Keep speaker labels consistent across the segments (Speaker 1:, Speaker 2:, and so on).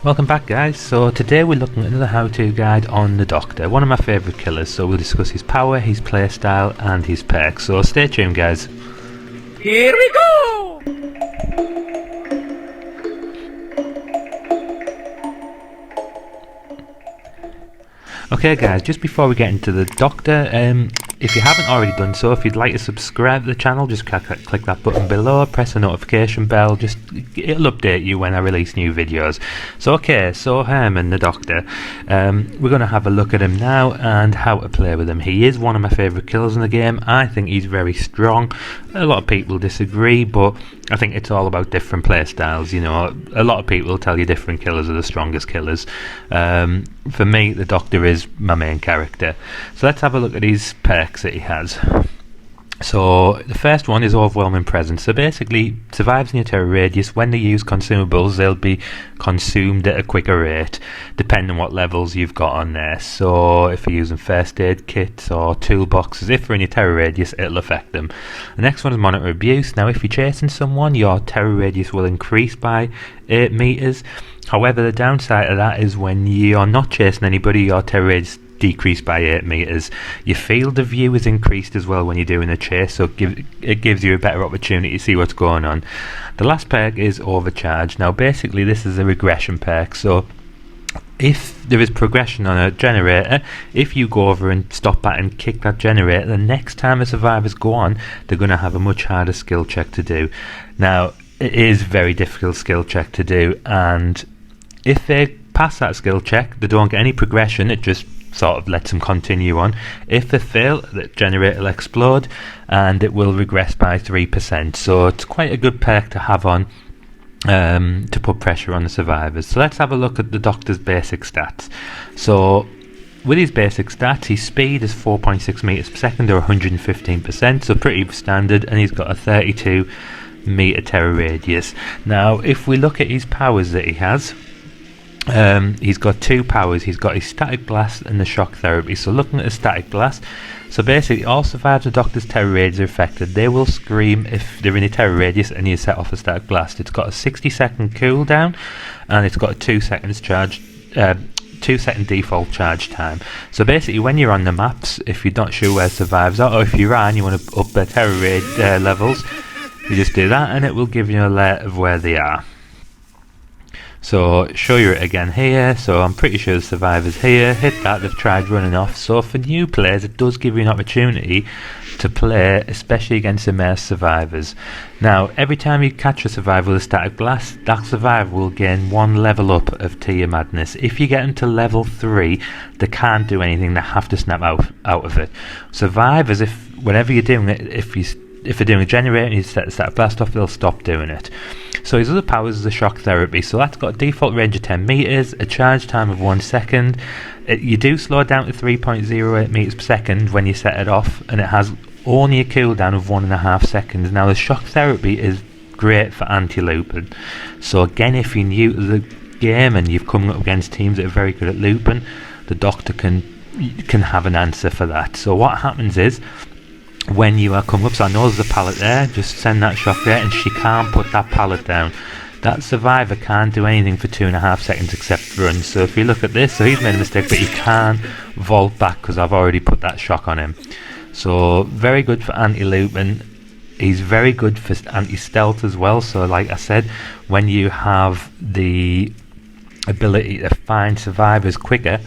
Speaker 1: Welcome back guys. So today we're looking at another how-to guide on the Doctor, one of my favourite killers. So we'll discuss his power, his playstyle and his perks. So stay tuned guys.
Speaker 2: Here we go!
Speaker 1: Okay guys, just before we get into the Doctor, if you haven't already done so, if you'd like to subscribe to the channel, just click that button below, press the notification bell, it'll update you when I release new videos. So Herman, the Doctor, we're going to have a look at him now and how to play with him. He is one of my favourite killers in the game. I think he's very strong. A lot of people disagree, but I think it's all about different play styles. You know, a lot of people will tell you different killers are the strongest killers. For me, the Doctor is my main character. So let's have a look at his perks that he has. So the first one is Overwhelming Presence. So basically, survives in your terror radius. When they use consumables, they'll be consumed at a quicker rate, depending on what levels you've got on there. So if you're using first aid kits or toolboxes, if they're in your terror radius, it'll affect them. The next one is Monitor Abuse. Now if you're chasing someone, your terror radius will increase by 8 meters. However, the downside of that is when you're not chasing anybody, your terror radius decreased by 8 meters. Your field of view is increased as well when you're doing a chase, so it gives you a better opportunity to see what's going on. The last perk is Overcharge. Now basically this is a regression perk, so if there is progression on a generator, if you go over and stop that and kick that generator, the next time the survivors go on, they're going to have a much harder skill check to do. Now it is a very difficult skill check to do, and if they pass that skill check, they don't get any progression, it just sort of lets them continue on. If they fail, the generator will explode and it will regress by 3%. So it's quite a good perk to have on to put pressure on the survivors. So let's have a look at the Doctor's basic stats. So with his basic stats, his speed is 4.6 meters per second or 115%, so pretty standard, and he's got a 32 meter terror radius. Now if we look at his powers that he has, he's got two powers. He's got his static blast and the shock therapy. So looking at the static blast, so basically all survivors of Doctor's terror radius are affected. They will scream if they're in a terror radius and you set off a static blast. It's got a 60-second cooldown and it's got a 2 seconds charge, 2-second default charge time. So basically when you're on the maps, if you're not sure where survivors are, or if you ran, you want to up their terror radius levels, you just do that and it will give you an alert of where they are. So show you it again here. So I'm pretty sure the survivors here hit that, they've tried running off. So for new players it does give you an opportunity to play, especially against immersed survivors. Now every time you catch a survivor with a static blast, that survivor will gain 1 level up of Tier Madness. If you get them to level 3, they can't do anything, they have to snap out of it. Survivors, if whenever you're doing it, if they're doing a generator and you set the static blast off, they'll stop doing it. So his other powers is the shock therapy. So that's got a default range of 10 meters, a charge time of 1 second. You do slow it down to 3.08 meters per second when you set it off, and it has only a cooldown of 1.5 seconds. Now the shock therapy is great for anti-looping. So again, if you're new to the game and you've come up against teams that are very good at looping, the Doctor can have an answer for that. So what happens is, when you are coming up, so I know there's a pallet there, just send that shock there and she can't put that pallet down. That survivor can't do anything for 2.5 seconds except run. So if you look at this, so he's made a mistake, but he can't vault back because I've already put that shock on him. So very good for anti-looping. He's very good for anti-stealth as well. So like I said, when you have the ability to find survivors quicker,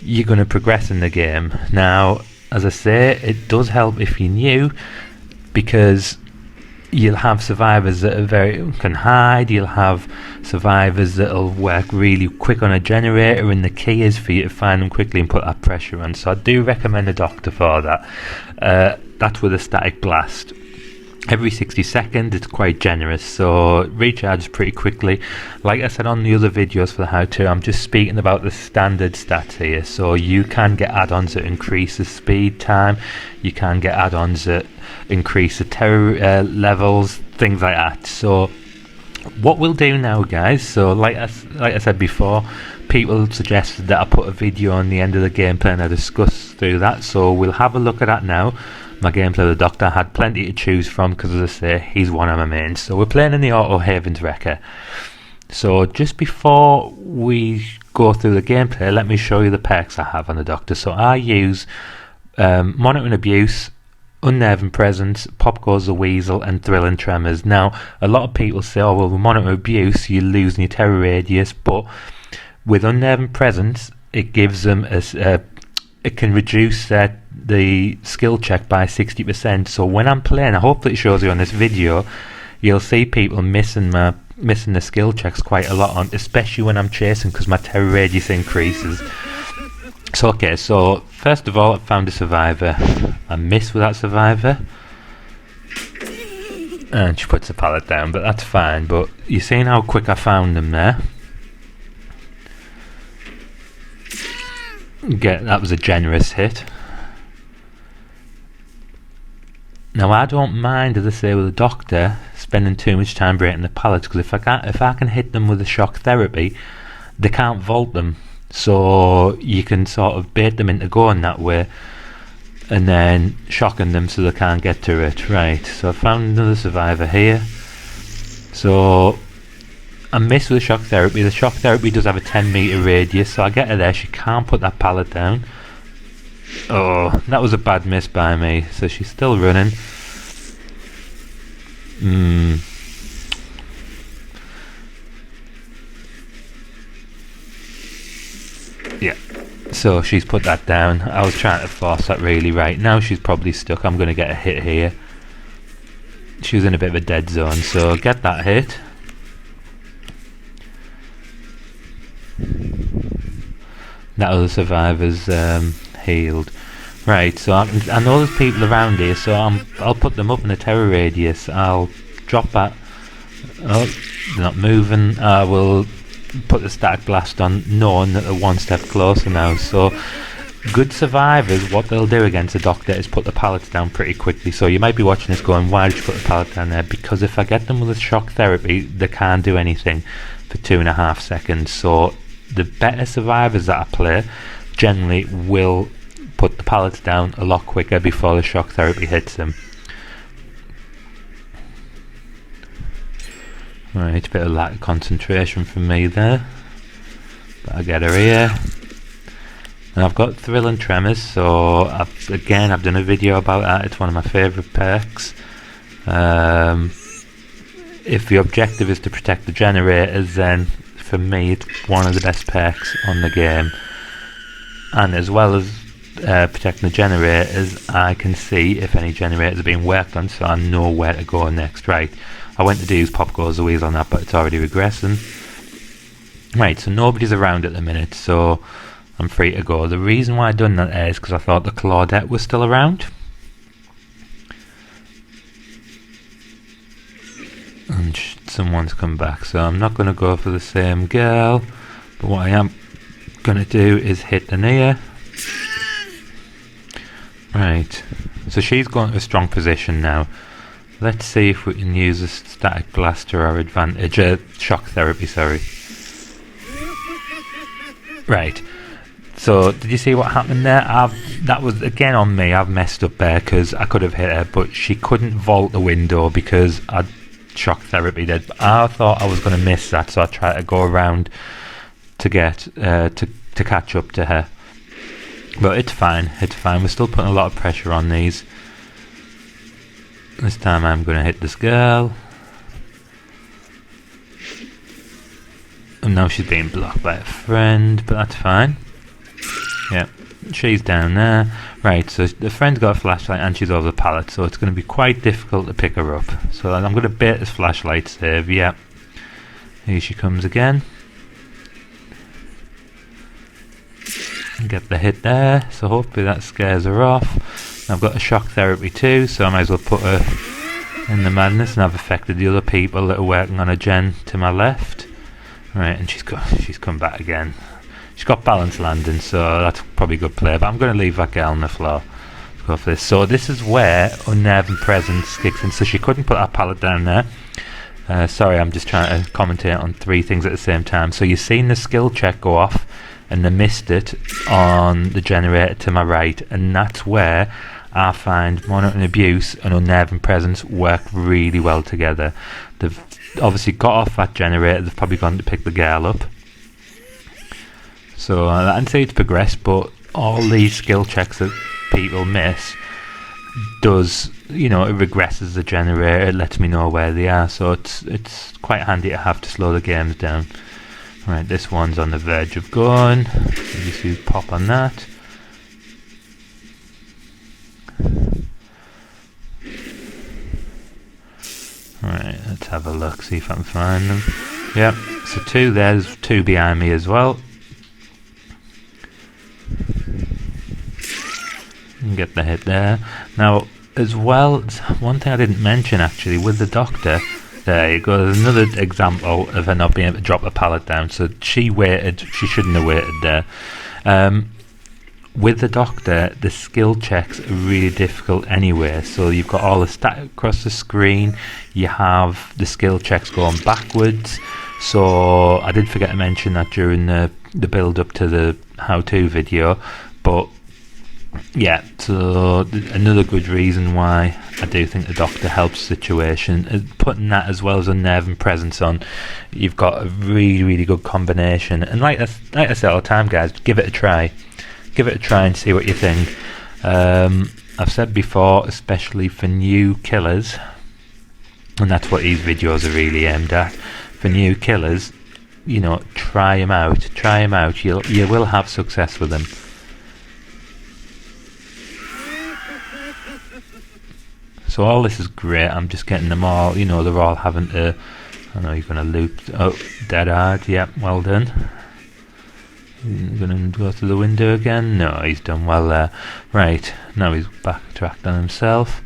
Speaker 1: you're going to progress in the game. Now as I say, it does help if you're new, because you'll have survivors that are can hide, you'll have survivors that'll work really quick on a generator, and the key is for you to find them quickly and put that pressure on. So I do recommend a Doctor for that. That's with a static blast. Every 60 seconds, it's quite generous, so it recharges pretty quickly. Like I said on the other videos for the how-to, I'm just speaking about the standard stats here. So you can get add-ons that increase the speed time, you can get add-ons that increase the terror levels, things like that. So what we'll do now guys, so like I said before, people suggested that I put a video on the end of the gameplay and I discuss through that, so we'll have a look at that now. My gameplay with the Doctor had plenty to choose from because, as I say, he's one of my mains. So we're playing in the Auto Havens Wrecker. So just before we go through the gameplay, let me show you the perks I have on the Doctor. So I use monitoring abuse, unnerving presence, pop goes the weasel, and thrilling tremors. Now, a lot of people say, oh well, with monitor abuse you're losing your terror radius, but with unnerving presence it gives them it can reduce the skill check by 60%. So when I'm playing, I hope that it shows you on this video, you'll see people missing the skill checks quite a lot, especially when I'm chasing, because my terror radius increases. So okay, so first of all, I found a survivor. I missed with that survivor, and she puts the pallet down, but that's fine. But you're seeing how quick I found them there. That was a generous hit. Now I don't mind, as I say, with the Doctor spending too much time breaking the pallets, because if I can hit them with the shock therapy, they can't vault them. So you can sort of bait them into going that way, and then shocking them so they can't get to it. Right. So I found another survivor here. So I missed with the shock therapy. The shock therapy does have a 10-meter radius, so I get her there. She can't put that pallet down. Oh, that was a bad miss by me. So she's still running. Yeah. So she's put that down. I was trying to force that really right. Now she's probably stuck. I'm going to get a hit here. She was in a bit of a dead zone, so get that hit. That other survivor's healed. Right, so I know there's people around here, so I'll put them up in a terror radius. I'll drop that. Oh, they're not moving. I will put the static blast on, knowing that they're one step closer now. So good survivors, what they'll do against the Doctor is put the pallets down pretty quickly. So you might be watching this going, why did you put the pallet down there? Because if I get them with a shock therapy, they can't do anything for 2.5 seconds. So the better survivors that I play generally will put the pallets down a lot quicker before the shock therapy hits them. Right, a bit of lack of concentration from me there, but I get her here. And I've got thrilling tremors, so I've done a video about that. It's one of my favourite perks. If the objective is to protect the generators, then for me it's one of the best perks on the game. And as well as protecting the generators, I can see if any generators are being worked on, so I know where to go next. Right, I went to do use pop goes the wheels on that, but it's already regressing. Right, so nobody's around at the minute, so I'm free to go. The reason why I done that is because I thought the Claudette was still around. And someone's come back, so I'm not going to go for the same girl, but what I am going to do is hit the Nia. Right, so she's going to a strong position now. Let's see if we can use a static blast to our advantage. Shock therapy, sorry. Right, so did you see what happened there? That was again on me. I've messed up there because I could have hit her, but she couldn't vault the window because I'd shock therapy did. I thought I was going to miss that, so I tried to go around to get to catch up to her. But it's fine, it's fine. We're still putting a lot of pressure on these. This time I'm going to hit this girl. And now she's being blocked by a friend, but that's fine. Yeah, she's down there. Right, so the friend's got a flashlight and she's over the pallet, so it's going to be quite difficult to pick her up. So I'm going to bait this flashlight save. Yeah, here she comes again. Get the hit there, so hopefully that scares her off. I've got a shock therapy too, so I might as well put her in the madness, and I've affected the other people that are working on a gen to my left. Right, and she's come back again. She's got balance landing, so that's probably a good play, but I'm going to leave that girl on the floor. Let's go for this. So this is where unnerving presence kicks in, so she couldn't put that pallet down there. Sorry, I'm just trying to commentate on 3 things at the same time. So you've seen the skill check go off, and they missed it on the generator to my right, and that's where I find monitoring abuse and unnerving presence work really well together. They've obviously got off that generator, they've probably gone to pick the girl up. So I didn't say it's progressed, but all these skill checks that people miss does, you know, it regresses the generator, it lets me know where they are, so it's quite handy to have to slow the games down. Right, this one's on the verge of going. You just use pop on that. Right, let's have a look, see if I can find them. Yep, so two, there's two behind me as well. And get the hit there. Now, as well, one thing I didn't mention actually, with the doctor, there you go, there's another example of her not being able to drop the pallet down. So she waited, she shouldn't have waited there. With the doctor, the skill checks are really difficult anyway. So you've got all the stat across the screen, you have the skill checks going backwards. So I did forget to mention that during the build up to the how-to video, but yeah, so another good reason why I do think the doctor helps the situation. Putting that as well as unnerving presence on, you've got a really good combination. And like I say all the time, guys, give it a try. Give it a try and see what you think. I've said before, especially for new killers, and that's what these videos are really aimed at. For new killers, you know, try them out. Try them out. You will have success with them. So all this is great. I'm just getting them all. You know, they're all having to. I know you're going to loop. Oh, dead hard. Yep, well done. Going to go through the window again? No, he's done well there. Right, now he's backtracked on himself.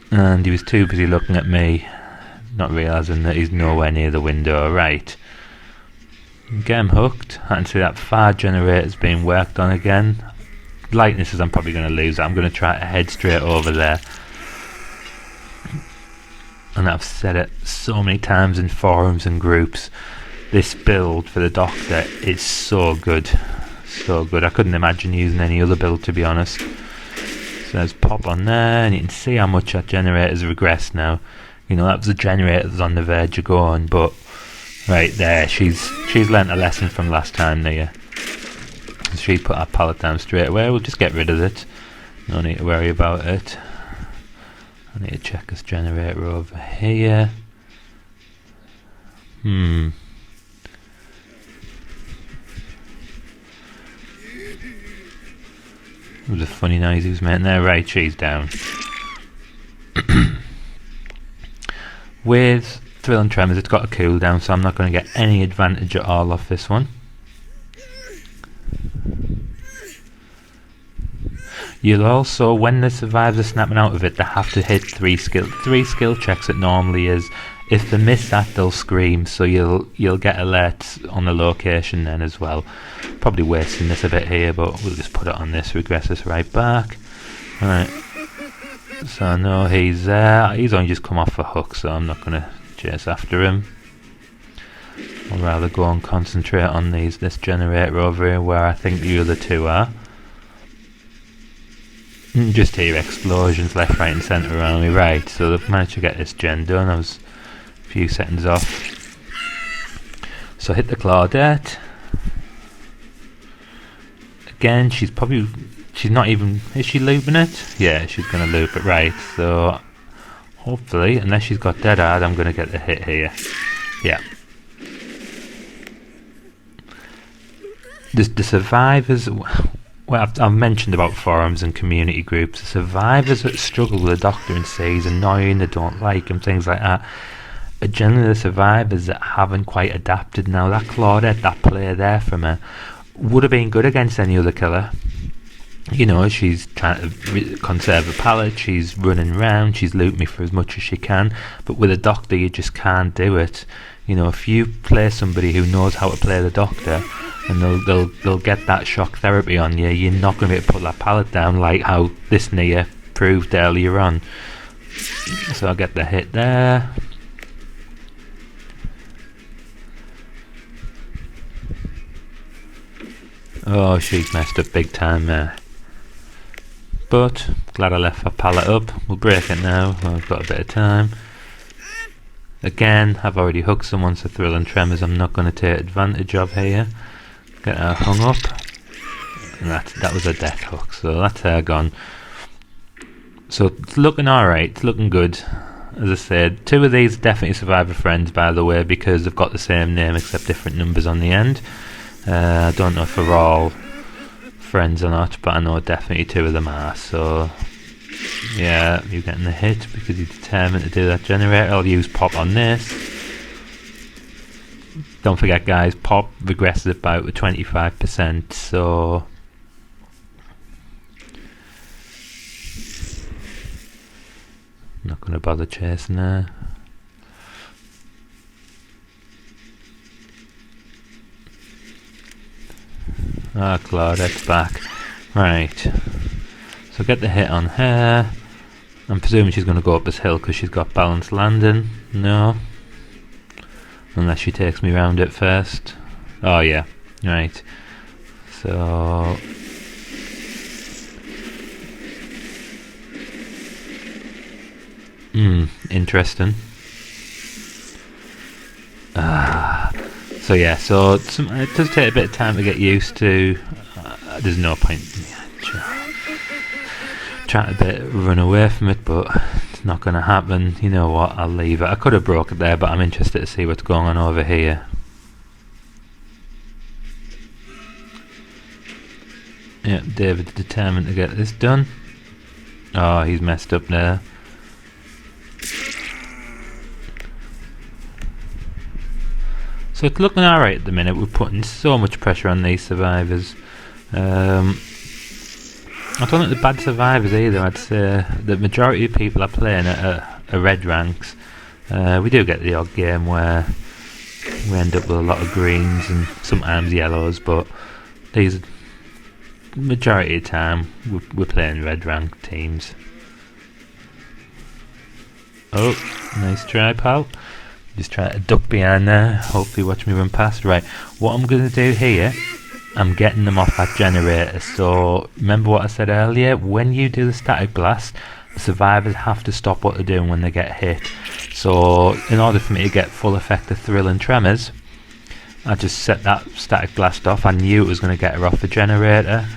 Speaker 1: And he was too busy looking at me, not realising that he's nowhere near the window. Right. Get him hooked. I can see that fire generator's being worked on again. Lightness is I'm probably going to lose. I'm going to try to head straight over there. And I've said it so many times in forums and groups. This build for the doctor is so good. So good. I couldn't imagine using any other build, to be honest. So let's pop on there, and you can see how much that generator's regressed now. You know, that was the generator that's on the verge of going, but right there, she's learnt a lesson from last time there. She put that pallet down straight away. We'll just get rid of it. No need to worry about it. I need to check this generator over here. It was a funny noise he was making there. Right, she's down. With Thrill and Tremors, it's got a cooldown, so I'm not going to get any advantage at all off this one. You'll also, when the survivors are snapping out of it, they have to hit three skill checks it normally is. If they miss that, they'll scream, so you'll get alerts on the location then as well. Probably wasting this a bit here, but we'll just put it on this, regress this right back. Right. So I know he's there. He's only just come off a hook, so I'm not going to chase after him. I'd rather go and concentrate on this generator over here where I think the other two are. Just hear explosions left, right and centre around me. Right, so they've managed to get this gen done. I was a few seconds off. So hit the Claudette. Again, she's not even, is she looping it? Yeah, she's going to loop it. Right, so hopefully, unless she's got dead hard, I'm going to get the hit here. Yeah. The survivors, well, I've mentioned about forums and community groups. The survivors that struggle with the doctor and say he's annoying, they don't like him, things like that, are generally the survivors that haven't quite adapted. Now that Claudette, that play there from her, would have been good against any other killer. You know, she's trying to conserve a pallet, she's running around, she's looting me for as much as she can, but with a doctor you just can't do it. You know, if you play somebody who knows how to play the doctor, and they'll get that shock therapy on you, you're not going to be able to put that pallet down like how this Nia proved earlier on. So I'll get the hit there. Oh, she's messed up big time there. But glad I left that pallet up. We'll break it now. I've got a bit of time. Again, I've already hooked someone, so Thrill and Tremors I'm not going to take advantage of here. Get her hung up. And that was a death hook, so that's her gone. So it's looking alright, it's looking good. As I said, 2 of these are definitely survivor friends, by the way, because they've got the same name except different numbers on the end. I don't know if they're all friends or not, but I know definitely 2 of them are. So yeah, you're getting the hit because you're determined to do that generator. I'll use pop on this. Don't forget, guys, pop regresses about with 25%, so I'm not going to bother chasing her. Ah, Claudette's back. Right. So get the hit on her. I'm presuming she's going to go up this hill because she's got balanced landing. No. Unless she takes me round it first. Oh yeah. Right. So interesting. So yeah, so it does take a bit of time to get used to. There's no point trying to run away from it, but it's not going to happen. You know what, I'll leave it. I could have broke it there, but I'm interested to see what's going on over here. Yeah, David's determined to get this done. Oh, he's messed up there. So it's looking alright at the minute. We're putting so much pressure on these survivors. I don't think they're bad survivors either. I'd say the majority of people are playing at red ranks. We do get the odd game where we end up with a lot of greens and sometimes yellows, but these majority of the time we're playing red rank teams. Oh, nice try, pal. Just try to duck behind there. Hopefully watch me run past. Right, what I'm going to do here, I'm getting them off that generator. So remember what I said earlier, when you do the static blast, the survivors have to stop what they're doing when they get hit. So in order for me to get full effect of thrill and tremors, I just set that static blast off. I knew it was going to get her off the generator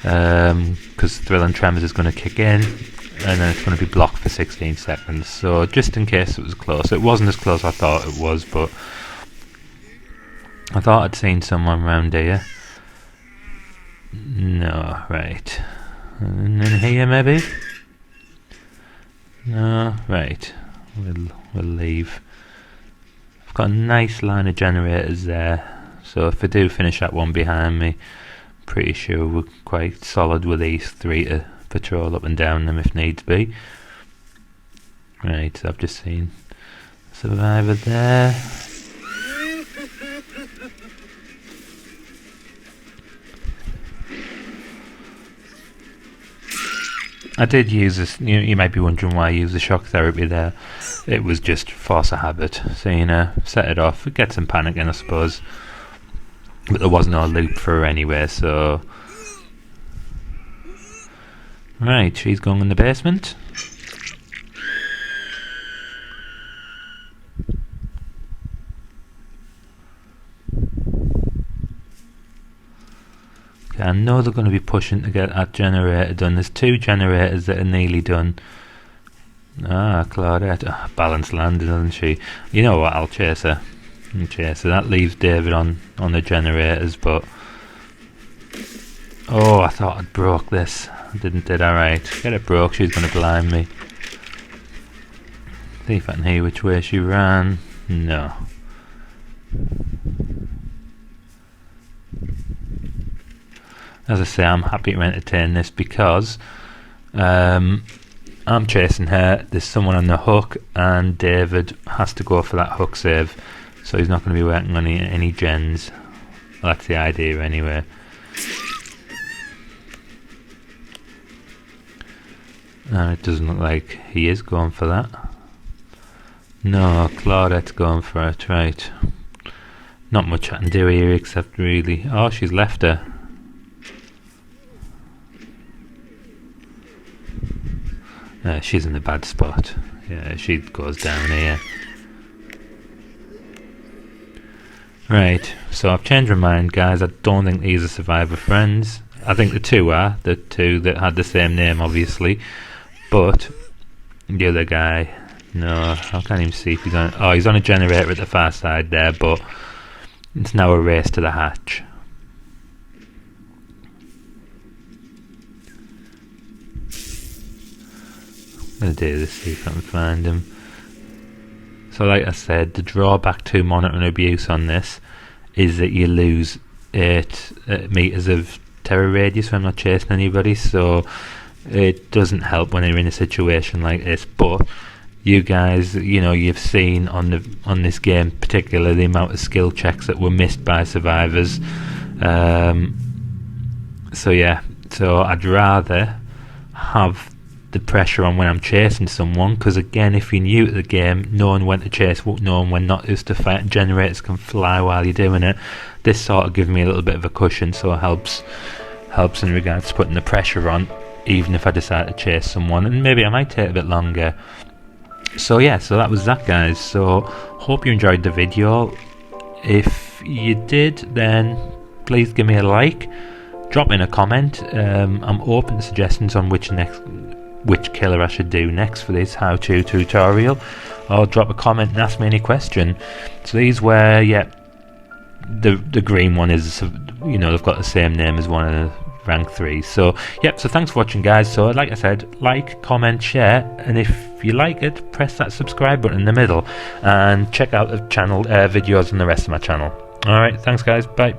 Speaker 1: because thrill and tremors is going to kick in, and then it's going to be blocked for 16 seconds. So just in case it was close. It wasn't as close as I thought it was, but I thought I'd seen someone around here. No, right. And in here maybe? No, right. We'll leave. I've got a nice line of generators there, so if I do finish that one behind me, pretty sure we're quite solid with these 3 to patrol up and down them if needs be. Right, so I've just seen survivor there. I did use this, you might be wondering why I used the shock therapy there. It was just force of habit, so set it off, get some panicking I suppose, but there was no loop for her anyway, so right, she's going in the basement. Okay, I know they're going to be pushing to get that generator done. There's 2 generators that are nearly done. Ah, Claudette, balanced landing, doesn't she? You know what, I'll chase her. That leaves David on the generators, but oh, I thought I'd broke this. I did alright. Get it broke, she's going to blind me. See if I can hear which way she ran. No. As I say, I'm happy to entertain this because I'm chasing her, there's someone on the hook, and David has to go for that hook save, so he's not going to be working on any gens. Well, that's the idea anyway. It doesn't look like he is going for that. No, Claudette's going for it, right. Not much I can do here except really... Oh, she's left her. She's in a bad spot. Yeah, she goes down here. Right, so I've changed my mind, guys. I don't think these are survivor friends. I think the two are, the two that had the same name, obviously. But the other guy, no, I can't even see if he's on. Oh, he's on a generator at the far side there, but it's now a race to the hatch. I'm gonna do this, see if I can find him. So like I said, the drawback to monitoring abuse on this is that you lose 8 meters of terror radius when not chasing anybody, so it doesn't help when you're in a situation like this. But you guys, you know, you've seen on this game particularly the amount of skill checks that were missed by survivors. So yeah, so I'd rather have the pressure on when I'm chasing someone, because again, if you're new to the game, knowing when to chase, knowing when not is to fight, generators can fly while you're doing it. This sort of gives me a little bit of a cushion, so it helps in regards to putting the pressure on, even if I decide to chase someone, and maybe I might take a bit longer. So yeah, so that was that, guys. So hope you enjoyed the video. If you did, then please give me a like, drop in a comment. I'm open to suggestions on which killer I should do next for this how-to tutorial, or drop a comment and ask me any question. So these were, yeah, the green one is, you know, they've got the same name as one of the rank 3. So yep, so thanks for watching, guys. So like I said, like, comment, share, and if you like it, press that subscribe button in the middle, and check out the channel videos on the rest of my channel. Alright, thanks guys, bye.